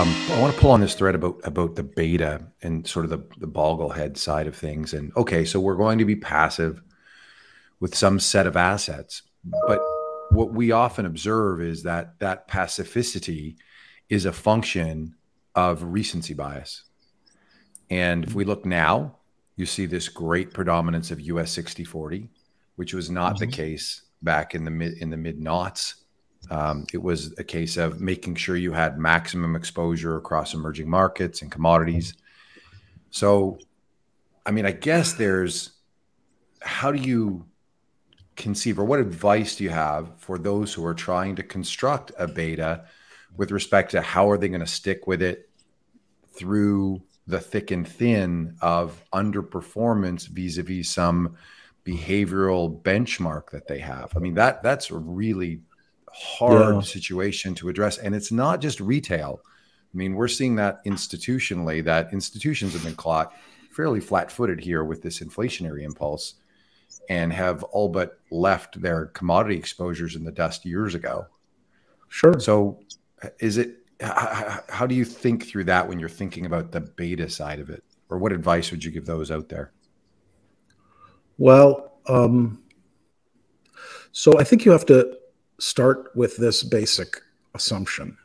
I want to pull on this thread about the beta and sort of the bogglehead side of things. And okay, so we're going to be passive with some set of assets, but what we often observe is that that pacificity is a function of recency bias. And if we look now, you see this great predominance of US 60/40, which was not the case back in the mid noughts. It was a case of making sure you had maximum exposure across emerging markets and commodities. So, I mean, I guess how do you conceive, or what advice do you have for those who are trying to construct a beta with respect to how are they going to stick with it through the thick and thin of underperformance vis-a-vis some behavioral benchmark that they have? I mean, that's a really hard situation to address. And it's not just retail. I mean, we're seeing that institutionally, that institutions have been caught fairly flat-footed here with this inflationary impulse and have all but left their commodity exposures in the dust years ago. Sure. So how do you think through that when you're thinking about the beta side of it? Or what advice would you give those out there? Well, so I think you have to start with this basic assumption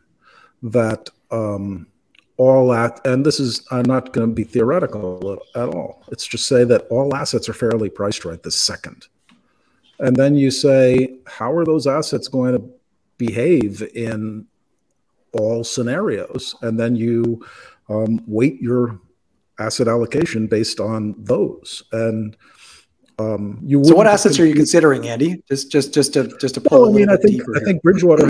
that and this is, I'm not going to be theoretical at all. It's just say that all assets are fairly priced right this second. And then you say, how are those assets going to behave in all scenarios? And then you weight your asset allocation based on those. And so what assets are you considering, Andy? Just to pull a little bit deeper. I think Bridgewater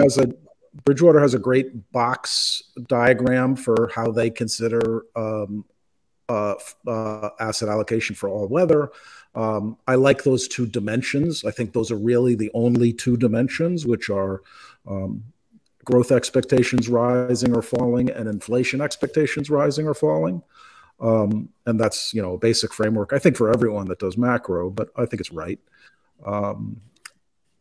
has a great box diagram for how they consider asset allocation for all weather. I like those two dimensions. I think those are really the only two dimensions, which are growth expectations rising or falling and inflation expectations rising or falling. And that's, a basic framework, I think, for everyone that does macro, but I think it's right.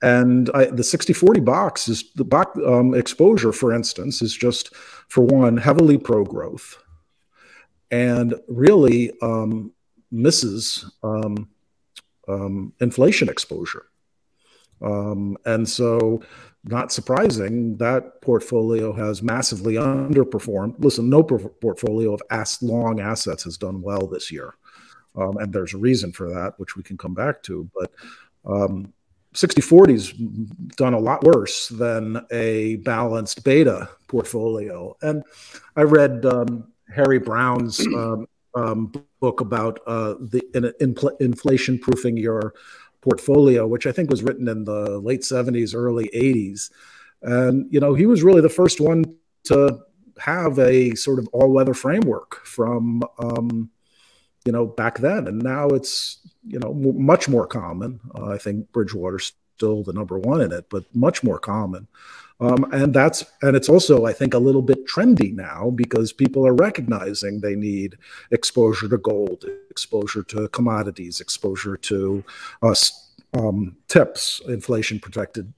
And the 60/40 box is the box exposure, for instance, is just, for one, heavily pro-growth and really misses inflation exposure. And so, not surprising, that portfolio has massively underperformed. Listen, no portfolio of long assets has done well this year. And there's a reason for that, which we can come back to. But 60/40's done a lot worse than a balanced beta portfolio. And I read Harry Brown's book about inflation proofing your portfolio, which I think was written in the late 70s, early 80s. And, he was really the first one to have a sort of all-weather framework from, back then. And now it's, much more common. I think Bridgewater's still the number one in it, but much more common. And it's also, I think, a little bit trendy now because people are recognizing they need exposure to gold, exposure to commodities, exposure to TIPS, inflation protected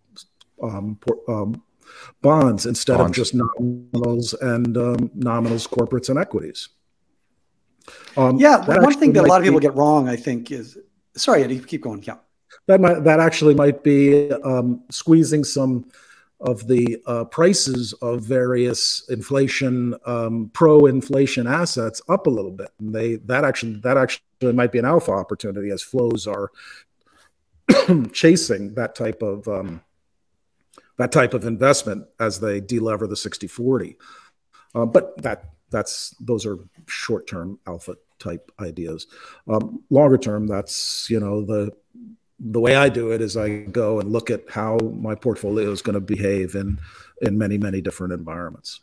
bonds, instead of just nominals and nominals, corporates, and equities. One thing that a lot of people get wrong, I think, is, sorry, Eddie, keep going. Yeah, that actually might be squeezing some of the prices of various inflation, pro-inflation assets up a little bit, and that actually might be an alpha opportunity as flows are chasing that type of investment as they delever the 60/40. But those are short-term alpha type ideas. Longer term, that's, the way I do it is I go and look at how my portfolio is going to behave in many, many different environments.